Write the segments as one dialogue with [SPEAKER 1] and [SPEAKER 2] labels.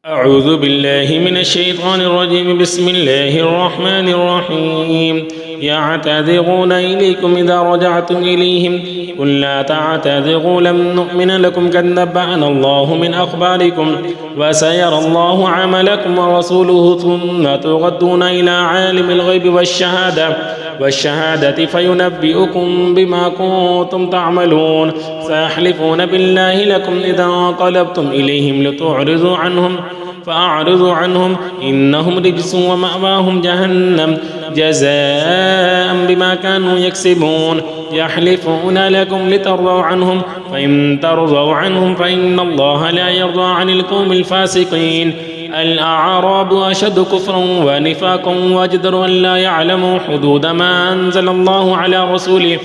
[SPEAKER 1] أعوذ بالله من الشيطان الرجيم. بسم الله الرحمن الرحيم. يعتذرون إليكم إذا رجعتم إليهم قل لا تعتذروا لم نؤمن لكم قد نبأنا الله من أخباركم وسيرى الله عملكم ورسوله ثم تردون إلى عالم الغيب والشهادة فينبئكم بما كنتم تعملون. سيحلفون بالله لكم إذا انقلبتم إليهم لتعرضوا عنهم فأعرضوا عنهم إنهم رجس ومأواهم جهنم جزاء بما كانوا يكسبون. يحلفون لكم لترضوا عنهم فإن ترضوا عنهم فإن الله لا يرضى عن القوم الفاسقين. الأعراب أشد كفرا ونفاقا وأجدر أن لا يعلموا حدود ما أنزل الله على رسوله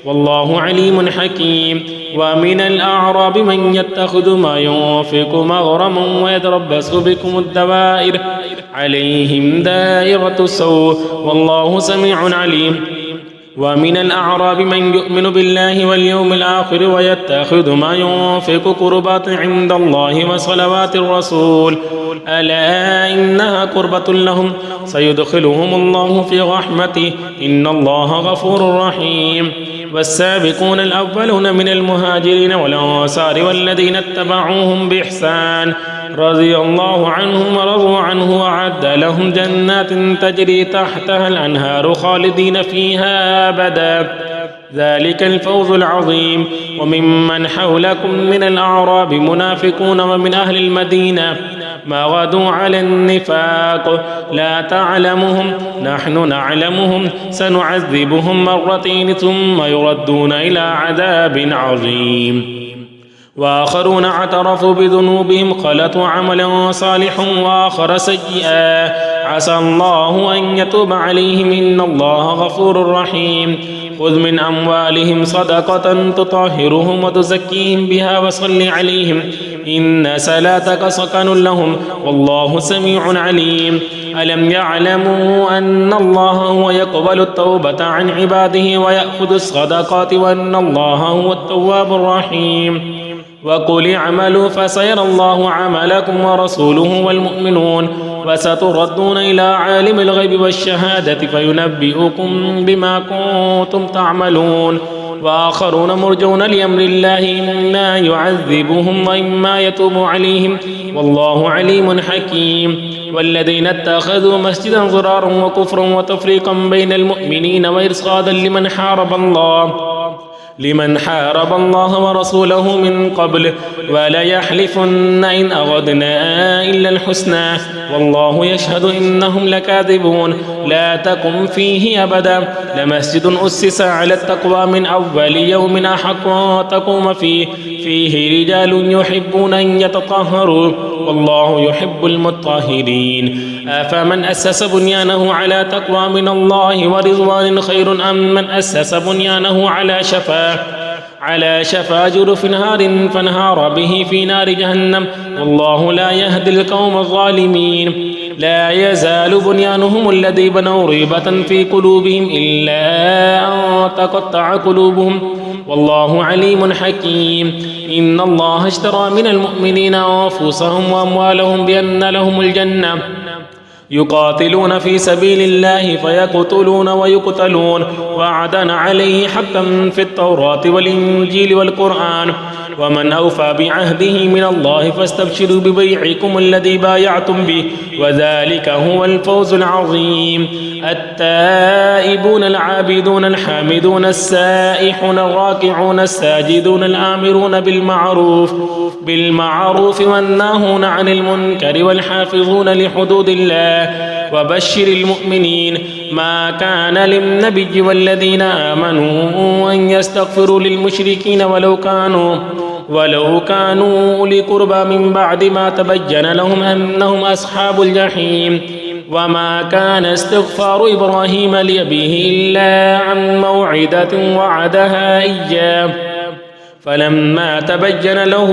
[SPEAKER 1] والله عليم حكيم. ومن الأعراب من يتخذ ما ينفق مغرما ويتربص بكم الدوائر عليهم دائرة السوء والله سميع عليم. ومن الأعراب من يؤمن بالله واليوم الآخر ويتخذ ما ينفق قربات عند الله وصلوات الرسول ألا إنها قربة لهم سيدخلهم الله في رحمته إن الله غفور رحيم. والسابقون الأولون من المهاجرين والأنصار والذين اتبعوهم بإحسان رضي الله عنهم ورضوا عنه وأعد لهم جنات تجري تحتها الأنهار خالدين فيها أبدا ذلك الفوز العظيم. وممن حولكم من الأعراب منافقون ومن أهل المدينة ما غدوا على النفاق لا تعلمهم نحن نعلمهم سنعذبهم مرتين ثم يردون إلى عذاب عظيم. وآخرون اعترفوا بذنوبهم خلطوا عملا صالحا وآخر سيئا عسى الله أن يتوب عليهم إن الله غفور رحيم. خذ من أموالهم صدقة تطهرهم وتزكيهم بها وصل عليهم إن صلاتك سكن لهم والله سميع عليم. ألم يعلموا أن الله هو يقبل التوبة عن عباده ويأخذ الصدقات وأن الله هو التواب الرحيم. وقل اعملوا فسيرى الله عملكم ورسوله والمؤمنون وستردون إلى عالم الغيب والشهادة فينبئكم بما كنتم تعملون. وآخرون مرجون لأمر الله إما يعذبهم وإما يتوب عليهم والله عليم حكيم. والذين اتخذوا مسجدا ضرارا وكفرا وتفريقا بين المؤمنين وإرصادا لمن حارب الله ورسوله من قبل ولا يحلفن إن أردنا إلا الحسنى والله يشهد إنهم لكاذبون. لا تقم فيه أبدا لمسجد أسس على التقوى من أول يوم أحق تقوم فيه رجال يحبون أن يتطهروا والله يحب المطهرين. أفمن أسس بنيانه على تقوى من الله ورضوان خير أم من أسس بنيانه على شفا جرف نهار فانهار به في نار جهنم والله لا يهدي القوم الظالمين. لا يزال بنيانهم الذي بنوا ريبة في قلوبهم إلا أن تقطع قلوبهم والله عليم حكيم. إن الله اشترى من المؤمنين أنفسهم وأموالهم بأن لهم الجنة يقاتلون في سبيل الله فيقتلون ويقتلون وعدا عليه حقا في التوراة والإنجيل والقرآن ومن أوفى بعهده من الله فاستبشروا ببيعكم الذي بايعتم به وذلك هو الفوز العظيم. التائبون العابدون الحامدون السائحون الراكعون الساجدون الآمرون بالمعروف والناهون عن المنكر والحافظون لحدود الله وبشر المؤمنين. ما كان للنبي والذين آمنوا أن يستغفروا للمشركين ولو كانوا أولي قربى من بعد ما تبين لهم أنهم أصحاب الجحيم. وما كان استغفار إبراهيم لأبيه إلا عن موعدة وعدها إياه فلما تبين له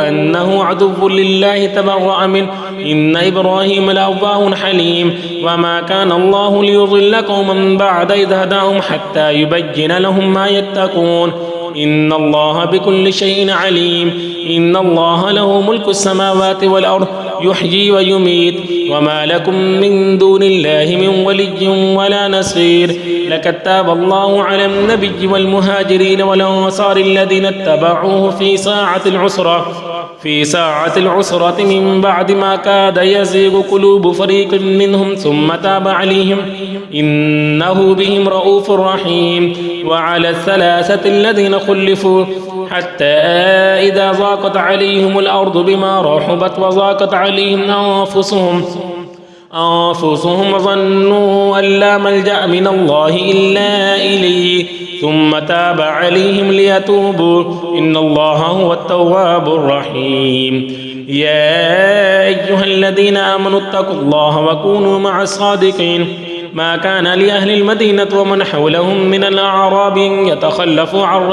[SPEAKER 1] أنه عدو لله تبرأ منه إن إبراهيم لأواه حليم. وما كان الله ليضل قوما بعد إذ هداهم حتى يبين لهم ما يتقون إن الله بكل شيء عليم. إن الله له ملك السماوات والأرض يحيي ويميت وما لكم من دون الله من ولي ولا نصير. لقد تاب الله على النبي والمهاجرين والأنصار الذين اتبعوه في ساعة العسرة من بعد ما كاد يزيغ قلوب فريق منهم ثم تاب عليهم إنه بهم رؤوف رحيم. وعلى الثلاثة الذين خلفوا حتى إذا ضاقت عليهم الأرض بما رحبت وضاقت عليهم أنفسهم وظنوا أن لا ملجأ من الله إلا إليه ثم تاب عليهم ليتوبوا إن الله هو التواب الرحيم. يا أيها الذين آمنوا اتقوا الله وكونوا مع الصادقين. ما كان لأهل المدينة ومن حولهم من الأعراب يتخلفوا عن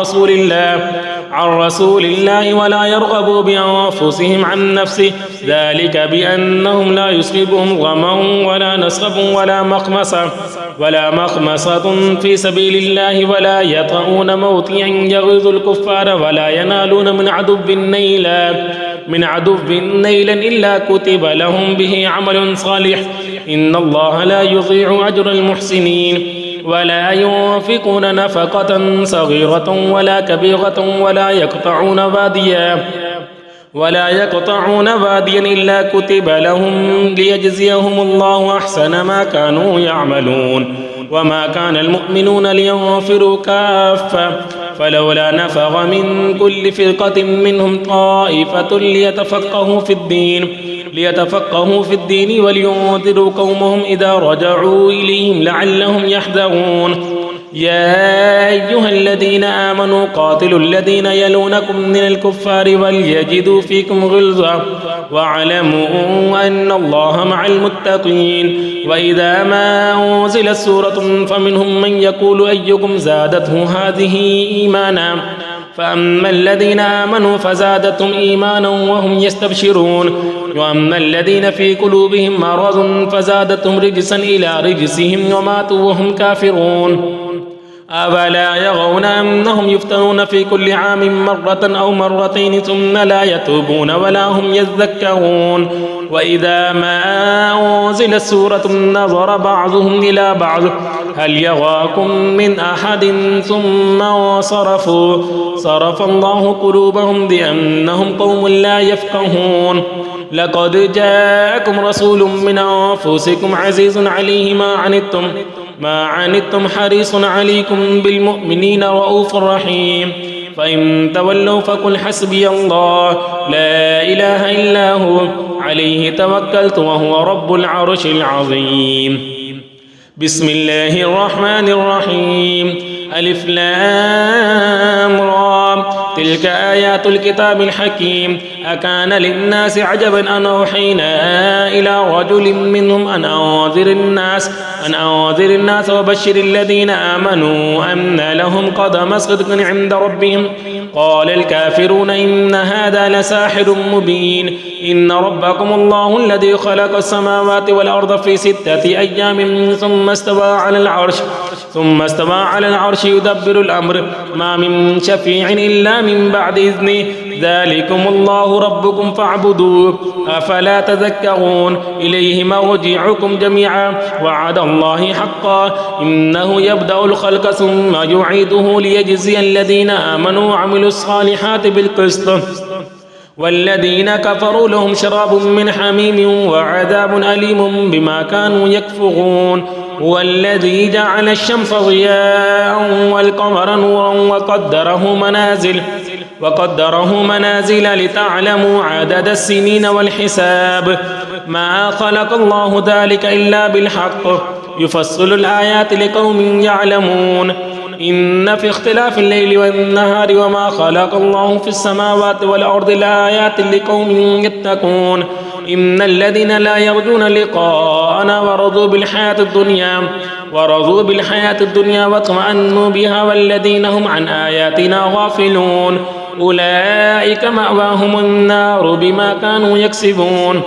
[SPEAKER 1] رسول الله ولا يرغبوا بأنفسهم عن نفسه ذلك بأنهم لا يصيبهم ظمأ ولا نصب ولا مخمصة في سبيل الله ولا يطؤون موطئا يغيظ الكفار ولا ينالون من عدو نيلا إلا كتب لهم به عمل صالح إن الله لا يضيع أجر المحسنين. ولا ينفقون نفقة صغيرة ولا كبيرة ولا يقطعون واديا إلا كتب لهم ليجزيهم الله أحسن ما كانوا يعملون. وما كان المؤمنون لينفروا كافة فلولا نفر من كل فرقة منهم طائفة ليتفقهوا في الدين ولينذروا قومهم إذا رجعوا إليهم لعلهم يحذرون. يا أيها الذين آمنوا قاتلوا الذين يلونكم من الكفار وليجدوا فيكم غلظة واعلموا أن الله مع المتقين. وإذا ما أنزلت سورة فمنهم من يقول أيكم زادته هذه إيمانا فأما الذين آمنوا فزادتهم إيمانا وهم يستبشرون وأما الذين في قلوبهم مرض فزادتهم رجسا إلى رجسهم وماتوا وهم كافرون. أفلا يرون أنهم يفتنون في كل عام مرة أو مرتين ثم لا يتوبون ولا هم يذكرون. وإذا ما أنزلت سورة نظر بعضهم إلى بعض هل يراكم من أحد ثم صرف الله قلوبهم بأنهم قوم لا يفقهون. لقد جاءكم رسول من أنفسكم عزيز عليه ما عنتم حريص عليكم بالمؤمنين رؤوف رحيم. فإن تولوا فقل حسبي الله لا إله إلا هو عليه توكلت وهو رب العرش العظيم. بسم الله الرحمن الرحيم. ألف لام را تلك آيات الكتاب الحكيم. أكان للناس عجبا أن أوحينا إلى رجل منهم أن أنذر الناس وبشر الذين آمنوا أن لهم قدم صدق عند ربهم. قال الكافرون إن هذا لساحر مبين. إن ربكم الله الذي خلق السماوات والأرض في 6 أيام ثم استوى على العرش يدبر الأمر ما من شفيع إلا من بعد إذنه ذلكم الله ربكم فاعبدوه أفلا تذكرون. إليه مرجعكم جميعا وعد الله حقا إنه يبدأ الخلق ثم يعيده ليجزي الذين آمنوا وعملوا الصالحات بالقسط والذين كفروا لهم شراب من حميم وعذاب أليم بما كانوا يكفرون. هو الذي جعل الشمس ضياء والقمر نورا وقدره منازل لتعلموا عدد السنين والحساب. ما خلق الله ذلك إلا بالحق يفصل الآيات لقوم يعلمون. إن في اختلاف الليل والنهار وما خلق الله في السماوات والأرض لآيات لقوم يتقون. إن الذين لا يرجون لقاءنا ورضوا بالحياة الدنيا واطمأنوا بها والذين هم عن آياتنا غافلون أولئك مأواهم النار بما كانوا يكسبون.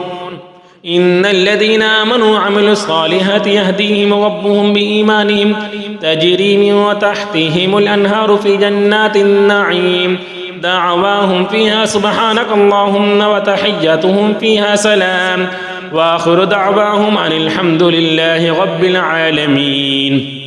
[SPEAKER 1] إن الذين آمنوا وعملوا الصالحات يهديهم ربهم بإيمانهم تجري من تحتهم الأنهار في جنات النعيم. دعواهم فيها سبحانك اللهم وتحيتهم فيها سلام وآخر دعواهم أن الحمد لله رب العالمين.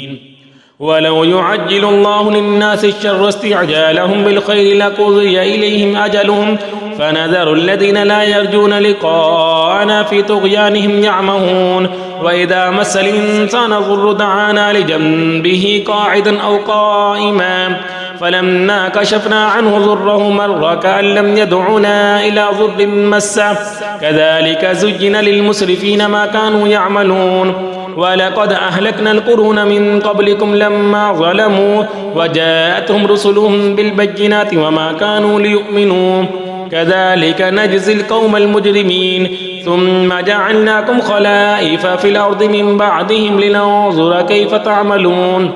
[SPEAKER 1] ولو يعجل الله للناس الشر استعجالهم بالخير لقضي إليهم أجلهم فنذر الذين لا يرجون لقاءنا في طغيانهم يعمهون. وإذا مس الإنسان ضر دعانا لجنبه قاعدا أو قائما فلما كشفنا عنه ضره مر كأن لم يدعنا إلى ضر مسه كذلك زين للمسرفين ما كانوا يعملون. ولقد أهلكنا القرون من قبلكم لما ظلموا وجاءتهم رسلهم بالبينات وما كانوا ليؤمنوا كذلك نجزي القوم المجرمين. ثم جعلناكم خلائف في الأرض من بعدهم لننظر كيف تعملون.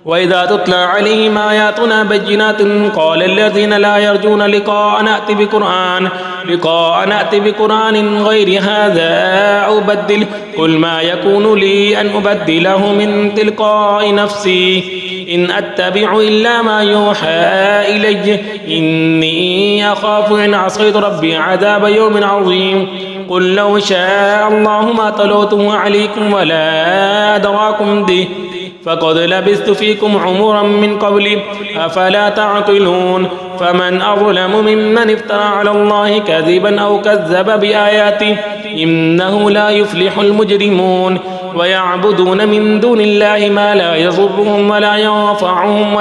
[SPEAKER 1] وإذا تتلى عليهم آياتنا بينات قال الذين لا يرجون لقاء نأتي بقرآن غير هذا أو بدل قل ما يكون لي أن أبدله من تلقاء نفسي إن أتبع إلا ما يوحى إلي إني أخاف إن عصيت ربي عذاب يوم عظيم. قل لو شاء الله ما تلوته عليكم ولا أدراكم به فقد لبثت فيكم عمرا من قبل أفلا تعقلون. فمن أظلم ممن افترى على الله كذبا أو كذب بآياته إنه لا يفلح المجرمون. ويعبدون من دون الله ما لا يضرهم ولا ينفعهم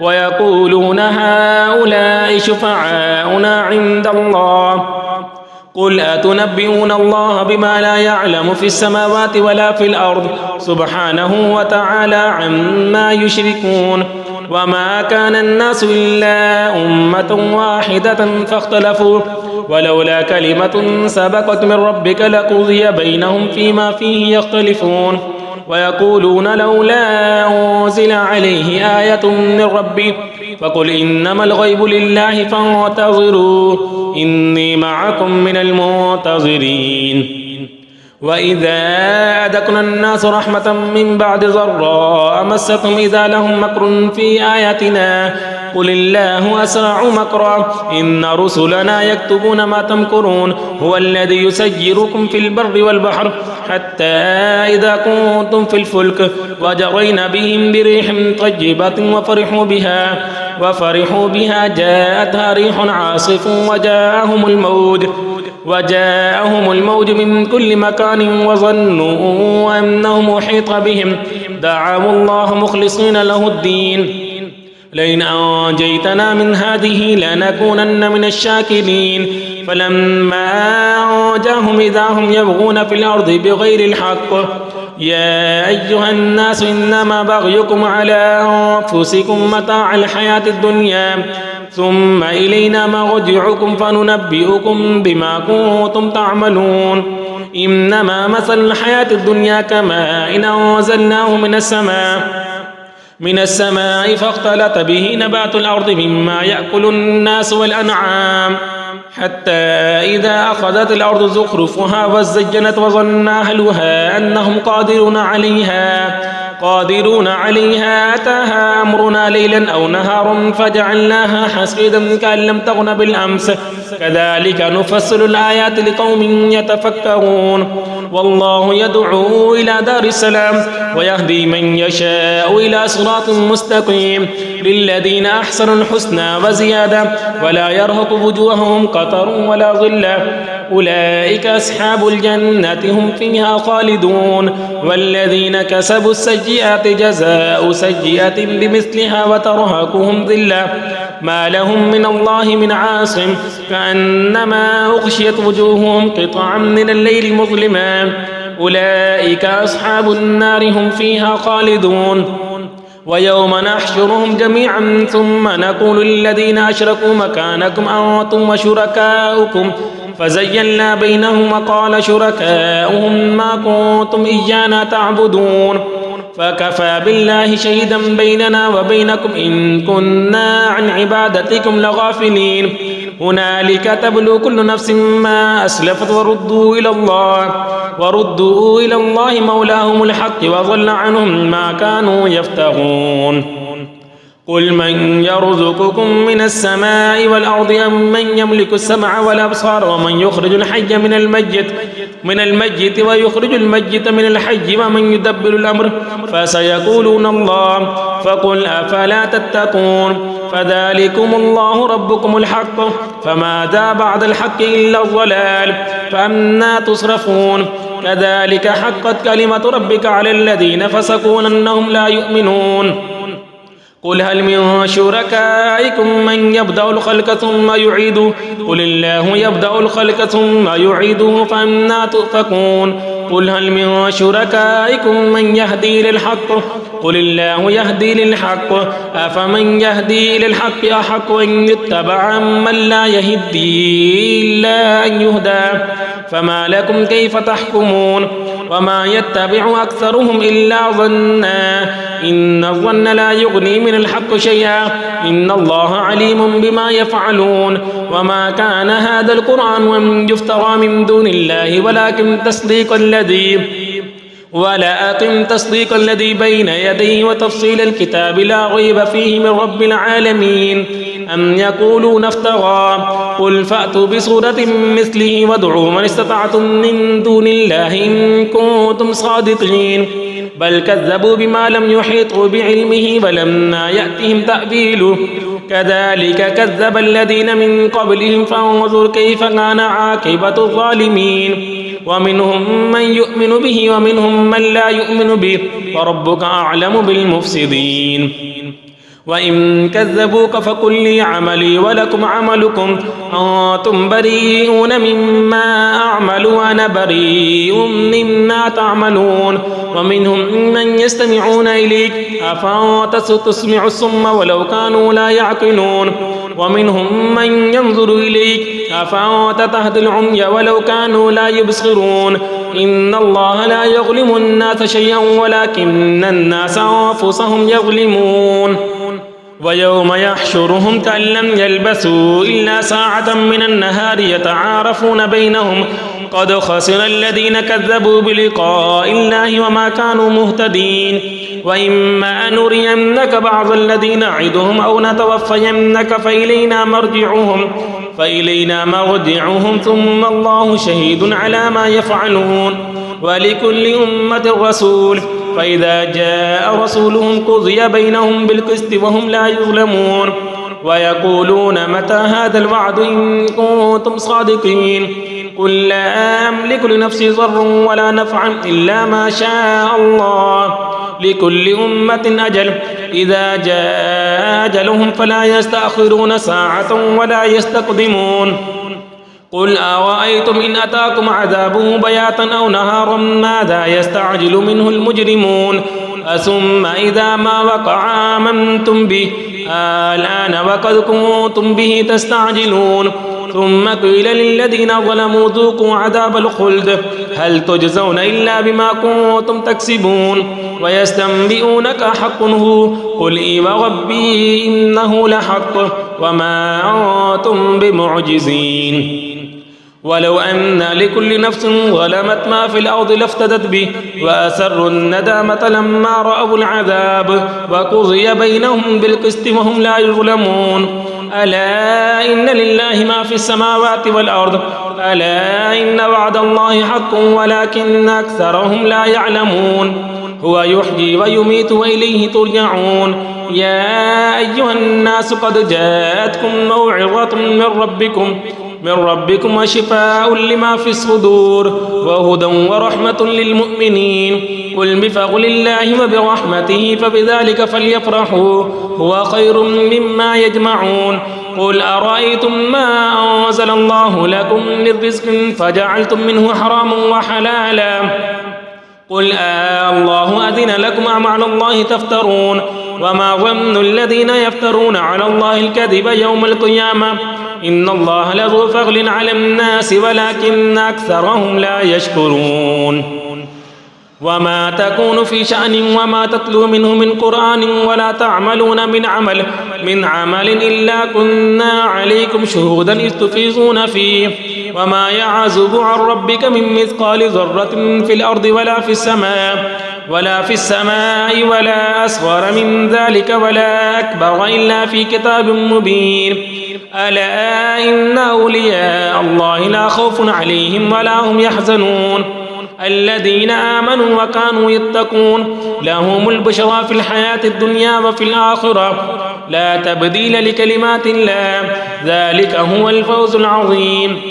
[SPEAKER 1] ويقولون هؤلاء شفعاؤنا عند الله قل أتنبئون الله بما لا يعلم في السماوات ولا في الأرض سبحانه وتعالى عما يشركون. وما كان الناس إلا أمة واحدة فاختلفوا ولولا كلمة سبقت من ربك لقضي بينهم فيما فيه يختلفون. ويقولون لولا أنزل عليه آية من ربه فقل إنما الغيب لله فانتظروا إني معكم من المنتظرين. وإذا أذقنا الناس رحمة من بعد ضراء مستهم إذا لهم مكر في آياتنا قل الله أسرع مكرا إن رسلنا يكتبون ما تمكرون. هو الذي يسيركم في البر والبحر حتى إذا كنتم في الفلك وجرين بهم بريح طيبة وفرحوا بها جاءتها ريح عاصف وجاءهم الموج من كل مكان وظنوا أنهم أحيط بهم دعوا الله مخلصين له الدين لئن أنجيتنا من هذه لنكونن من الشاكرين. فلما أنجاهم إذا هم يبغون في الأرض بغير الحق يا أيها الناس إنما بغيكم على أنفسكم متاع الحياة الدنيا ثم إلينا مرجعكم فننبئكم بما كنتم تعملون. إنما مثل الحياة الدنيا كماء إن أنزلناه من السماء فاختلط به نبات الأرض مما يأكل الناس والأنعام حتى إذا أخذت الأرض زخرفها وزينت وظن أهلها أنهم قادرون عليها أتاها أمرنا ليلا أو نهارا فجعلناها حصيدا كأن لم تغن بالأمس كذلك نفصل الآيات لقوم يتفكرون. والله يدعو إلى دار السلام ويهدي من يشاء إلى صراط مستقيم للذين أحسنوا الحسنى وزيادة ولا يرهق وجوههم قتر ولا ظلة أولئك أصحاب الجنة هم فيها خالدون. والذين كسبوا السيئات جزاء سيئة بمثلها وترهقهم ذلة ما لهم من الله من عاصم كأنما أغشيت وجوههم قطعا من الليل مظلما أولئك أصحاب النار هم فيها خالدون. ويوم نحشرهم جميعا ثم نقول للذين أشركوا مكانكم أنتم وشركاؤكم فزينا بينهم وقال شركاؤهم ما كنتم إيانا تعبدون فكفى بالله شهيدا بيننا وبينكم إن كنا عن عبادتكم لغافلين. هنالك تبلو كل نفس ما أسلفت وردوا إلى الله مولاهم الحق وضل عنهم ما كانوا يفترون. قل من يرزقكم من السماء والأرض أم من يملك السمع والأبصار ومن يخرج الحي من الميت ويخرج الميت من الحي ومن يدبر الأمر فسيقولون الله فقل أفلا تتقون فذلكم الله ربكم الحق فماذا بعد الحق إلا الضلال فأنى تصرفون كذلك حقت كلمة ربك على الذين فسقوا أنهم لا يؤمنون قل هل من شركائكم من يبدأ الخلق ثم يعيده قل الله يبدأ الخلق ثم يعيده فأنى تؤفكون قل هل من شركائكم من يهدي للحق قل الله يهدي للحق أفمن يهدي للحق أحق أن يتبع من لا يهدي إلا أن يهدى فما لكم كيف تحكمون وما يتبع أكثرهم إلا ظنا إن الظن لا يغني من الحق شيئا إن الله عليم بما يفعلون وما كان هذا القرآن أن يفترى من دون الله ولكن تصديق الذي بين يديه وتفصيل الكتاب لا ريب فيه من رب العالمين أم يقولون افترى قل فأتوا بسورة مثله وادعوا من استطعتم من دون الله إن كنتم صادقين بل كذبوا بما لم يحيطوا بعلمه ولما يأتهم تأويله كذلك كذب الذين من قبلهم فانظر كيف كان عاقبة الظالمين ومنهم من يؤمن به ومنهم من لا يؤمن به وربك أعلم بالمفسدين وإن كذبوك فقل لي عملي ولكم عملكم أنتم بريئون مما أعمل وأنا بريء مما تعملون ومنهم من يستمعون إليك أفأنت تسمع الصم ولو كانوا لا يعقلون ومنهم من ينظر إليك أفأنت تهدي العمي ولو كانوا لا يبصرون إن الله لا يظلم الناس شيئا ولكن الناس أنفسهم يظلمون ويوم يحشرهم كأن لم يلبثوا إلا ساعة من النهار يتعارفون بينهم قد خسر الذين كذبوا بلقاء الله وما كانوا مهتدين وإما أن نرينك بعض الذين نعدهم أو نتوفينك فإلينا مرجعهم ثم الله شهيد على ما يفعلون ولكل أمة رسول فإذا جاء رسولهم قضي بينهم بالقسط وهم لا يظلمون ويقولون متى هذا الوعد إن كنتم صادقين قل لا أملك لنفسي ضرا ولا نفعا إلا ما شاء الله لكل أمة أجل إذا جاء أجلهم فلا يستأخرون ساعة ولا يستقدمون قل أرأيتم إن أتاكم عذابه بياتا أو نهارا ماذا يستعجل منه المجرمون ثم إذا ما وقع آمنتم به الآن وقد كنتم به تستعجلون ثم قيل للذين ظلموا ذوقوا عذاب الخلد هل تجزون إلا بما كنتم تكسبون ويستنبئونك حق هو قل إي وربي إنه لحق وما أنتم بمعجزين ولو أن لكل نفس ظلمت ما في الأرض لافتدت به وأسروا الندامة لما رأوا العذاب وقضي بينهم بالقسط وهم لا يظلمون ألا إن لله ما في السماوات والأرض ألا إن وعد الله حق ولكن أكثرهم لا يعلمون هو يحيي ويميت وإليه ترجعون يا أيها الناس قد جاءتكم موعظة من ربكم وشفاء لما في الصدور وهدى ورحمة للمؤمنين قل بفضل الله وبرحمته فبذلك فليفرحوا هو خير مما يجمعون قل أرأيتم ما أنزل الله لكم من رزق فجعلتم منه حراما وحلالا قل الله أذن لكم أم على الله تفترون وما ظن الذين يفترون على الله الكذب يوم القيامة إن الله لذو فضل على الناس ولكن أكثرهم لا يشكرون وما تكون في شأن وما تتلو منه من قرآن ولا تعملون من عمل إلا كنا عليكم شهودا إذ تفيضون فيه وما يعزب عن ربك من مثقال ذرة في الأرض ولا في السماء ولا في السماء ولا أصغر من ذلك ولا أكبر إلا في كتاب مبين ألا إن أولياء الله لا خوف عليهم ولا هم يحزنون الذين آمنوا وكانوا يتقون لهم البشرى في الحياة الدنيا وفي الآخرة لا تبديل لكلمات الله ذلك هو الفوز العظيم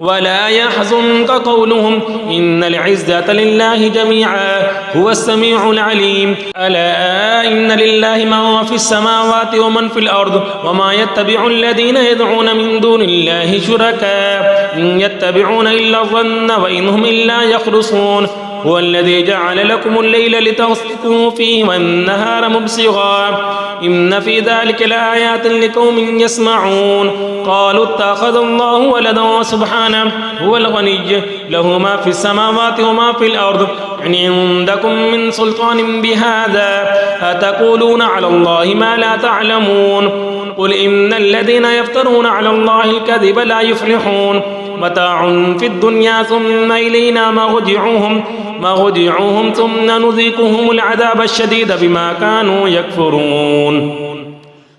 [SPEAKER 1] ولا يحزنك قولهم إن العزة لله جميعا هو السميع العليم ألا إن لله من في السماوات ومن في الأرض وما يتبع الذين يدعون من دون الله شركاء إن يتبعون إلا الظن وإن هم إلا يخرصون هو الذي جعل لكم الليل لتسكنوا فيه والنهار مبصرا إن في ذلك لآيات لقوم يسمعون قالوا اتخذ الله ولدا سبحانه هو الغني له ما في السماوات وما في الأرض إن عندكم من سلطان بهذا أتقولون على الله ما لا تعلمون قل إن الذين يفترون على الله الكذب لا يفلحون متاع في الدنيا ثم إلينا مرجعهم ثم نذيقهم العذاب الشديد بما كانوا يكفرون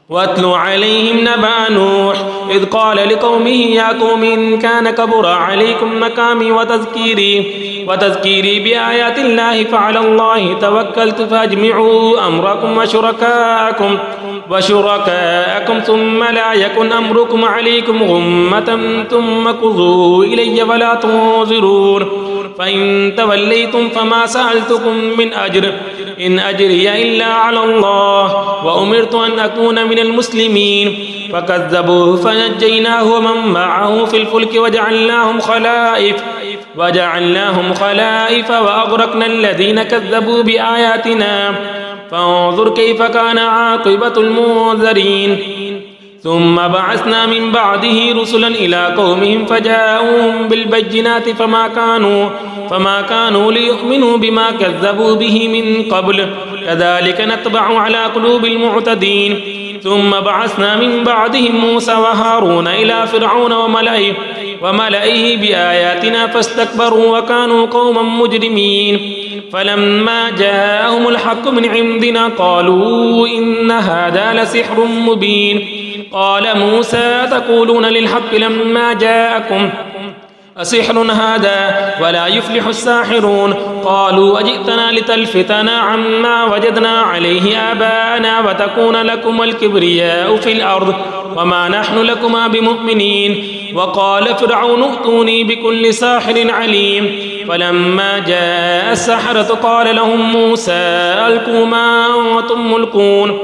[SPEAKER 1] واتل عليهم نبأ نوح إذ قال لقومه يا قوم إن كان كبر عليكم مقامي وتذكيري بآيات الله فعلى الله توكلت فاجمعوا أمركم وشركاءكم ثم لا يكن أمركم عليكم غمة ثم قضوا إلي ولا تنظرون فإن توليتم فما سألتكم من أجر إن أجري إلا على الله وأمرت أن أكون من المسلمين فكذبوه فنجيناه ومن معه في الفلك وجعلناهم خلائف وأغرقنا الذين كذبوا بآياتنا فانظر كيف كان عاقبة المنذرين ثم بعثنا من بعده رسلا إلى قومهم فجاءوهم بالبينات فما كانوا ليؤمنوا بما كذبوا به من قبل كذلك نتبع على قلوب المعتدين ثم بعثنا من بعدهم موسى وهارون إلى فرعون وملئه بآياتنا فاستكبروا وكانوا قوما مجرمين فلما جاءهم الحق من عندنا قالوا إن هذا لسحر مبين قال موسى تقولون للحق لما جاءكم أسحر هذا ولا يفلح الساحرون قالوا أجئتنا لتلفتنا عما وجدنا عليه آباءنا وتكون لكم الكبرياء في الأرض وما نحن لكما بمؤمنين وقال فرعون ائتوني بكل ساحر عليم فلما جاء السحرة قال لهم موسى ألقوا ما أنتم ملقون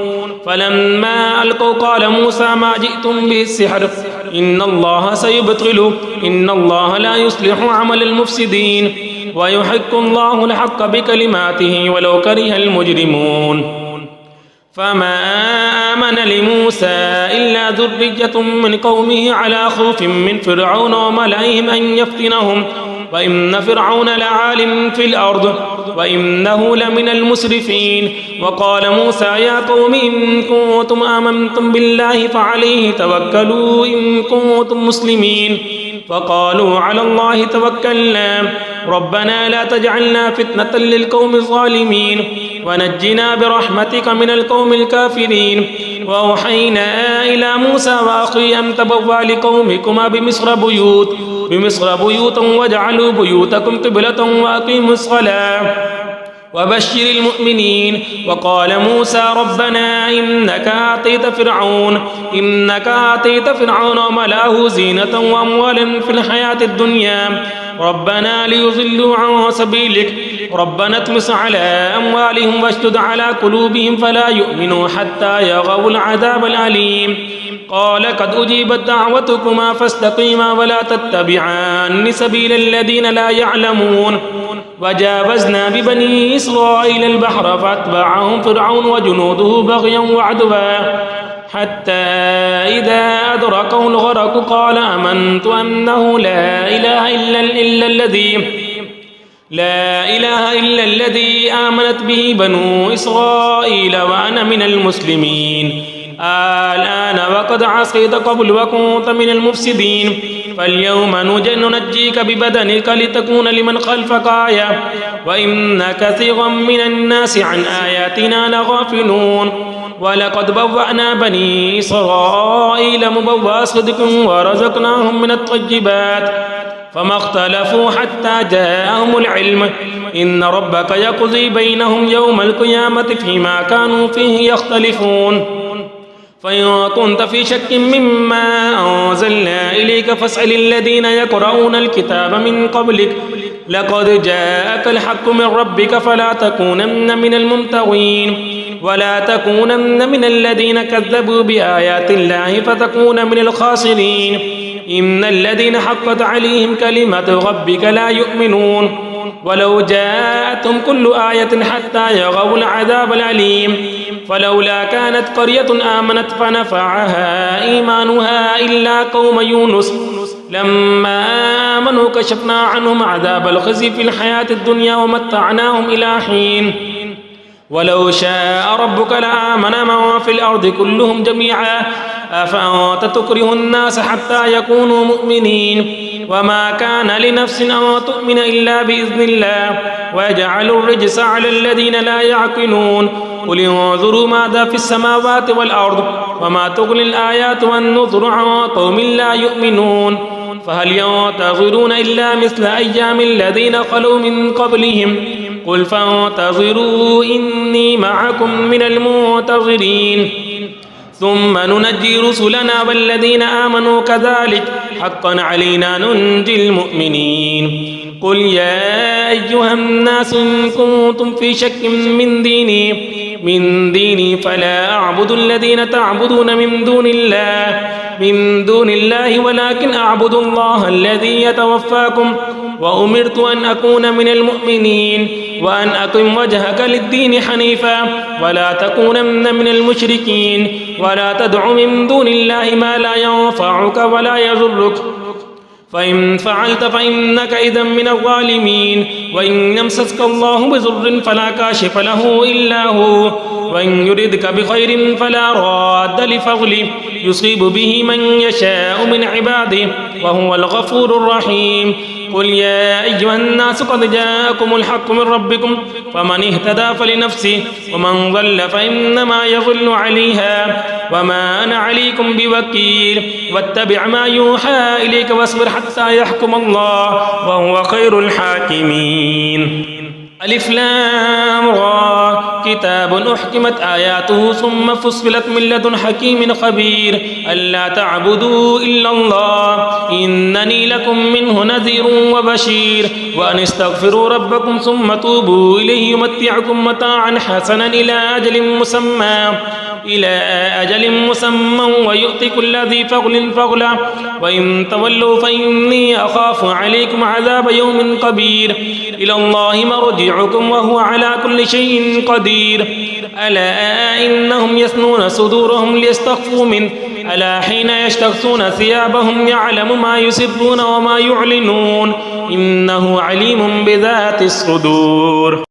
[SPEAKER 1] فلما ألقوا قال موسى ما جئتم به السحر إن الله سيبطله إن الله لا يصلح عمل المفسدين ويحق الله الحق بكلماته ولو كره المجرمون فما آمن لموسى إلا ذرية من قومه على خوف من فرعون وملئهم أن يفتنهم وإن فرعون لعال في الأرض وإنه لمن المسرفين وقال موسى يا قوم إن كنتم آمنتم بالله فعليه توكلوا إن كنتم مسلمين فقالوا على الله توكلنا ربنا لا تجعلنا فتنة للقوم الظالمين ونجنا برحمتك من القوم الكافرين وأوحينا إلى موسى وأخيه أن تبوأ لقومكما بمصر بيوتا واجعلوا بيوتكم قبلة وأقيموا الصلاة وبشر المؤمنين وقال موسى ربنا إنك آتيت فرعون وملأه زينة وأموالا في الحياة الدنيا ربنا ليضلوا عن سبيلك ربنا اطمس على أموالهم واشدد على قلوبهم فلا يؤمنوا حتى يروا العذاب الأليم قال قد أجيبت دعوتكما فاستقيما ولا تتبعان سبيل الذين لا يعلمون وجاوزنا ببني إسرائيل البحر فأتبعهم فرعون وجنوده بغيا وعدوا حتى إذا أدركه الغرق قال آمنت أنه لا إله إلا الذي آمنت به بنو إسرائيل وأنا من المسلمين الآن وقد عصيت قبل وكنت من المفسدين فاليوم ننجيك ببدنك لتكون لمن خلفك آية وإن كثيرا من الناس عن آياتنا لغافلون ولقد بوأنا بني إسرائيل مبوأ صدق ورزقناهم من الطيبات فما اختلفوا حتى جاءهم العلم إن ربك يقضي بينهم يوم القيامة فيما كانوا فيه يختلفون فإن كنت في شك مما أنزلنا إليك فاسأل الذين يقرؤون الكتاب من قبلك لقد جاءك الحق من ربك فلا تكونن من الممتغين ولا تكونن من الذين كذبوا بآيات الله فتكون من الخاسرين إن الذين حقت عليهم كلمة ربك لا يؤمنون ولو جاءتهم كل آية حتى يروا العذاب الأليم فلولا كانت قرية آمنت فنفعها إيمانها إلا قوم يونس لما آمنوا كشفنا عنهم عذاب الخزي في الحياة الدنيا ومتعناهم إلى حين ولو شاء ربك لآمن من في الأرض كلهم جميعا أفأنت تكره الناس حتى يكونوا مؤمنين وما كان لنفس أن تؤمن إلا بإذن الله ويجعل الرجس على الذين لا يعقلون قل انظروا ماذا في السماوات والأرض وما تغني الآيات والنذر عن قوم لا يؤمنون فهل ينتظرون إلا مثل أيام الذين خلوا من قبلهم قل فانتظروا إني معكم من المنتظرين ثم ننجي رسلنا والذين آمنوا كذلك حقا علينا ننجي المؤمنين قل يا أيها الناس إن كنتم في شك من ديني فلا أعبد الذين تعبدون من دون الله ولكن أعبد الله الذي يتوفاكم وأمرت أن أكون من المؤمنين وأن أقم وجهك للدين حنيفا ولا تكونن من المشركين ولا تدع من دون الله ما لا ينفعك ولا يضرك فإن فعلت فإنك إذا من الظالمين وإن يمسسك الله بضر فلا كاشف له إلا هو وإن يردك بخير فلا راد لفضله يصيب به من يشاء من عباده وهو الغفور الرحيم قل يا أيها الناس قد جاءكم الحق من ربكم فمن اهتدى فلنفسه ومن ضل فإنما يضل عليها وما أنا عليكم بوكيل واتبع ما يوحى إليك واصبر حتى يحكم الله وهو خير الحاكمين ألف لام را كتاب أحكمت آياته ثم فصلت من لدن حكيم خبير ألا تعبدوا إلا الله إنني لكم منه نذير وبشير وأن استغفروا ربكم ثم توبوا إليه يمتعكم متاعا حسنا إلى أجل مسمى ويؤتي كل ذي فضل فضله وإن تولوا فإني أخاف عليكم عذاب يوم كبير إلى الله مرجعكم وهو على كل شيء قدير ألا إنهم يثنون صدورهم ليستخفوا منه ألا حين يستغشون ثيابهم يعلم ما يسرون وما يعلنون إنه عليم بذات الصدور.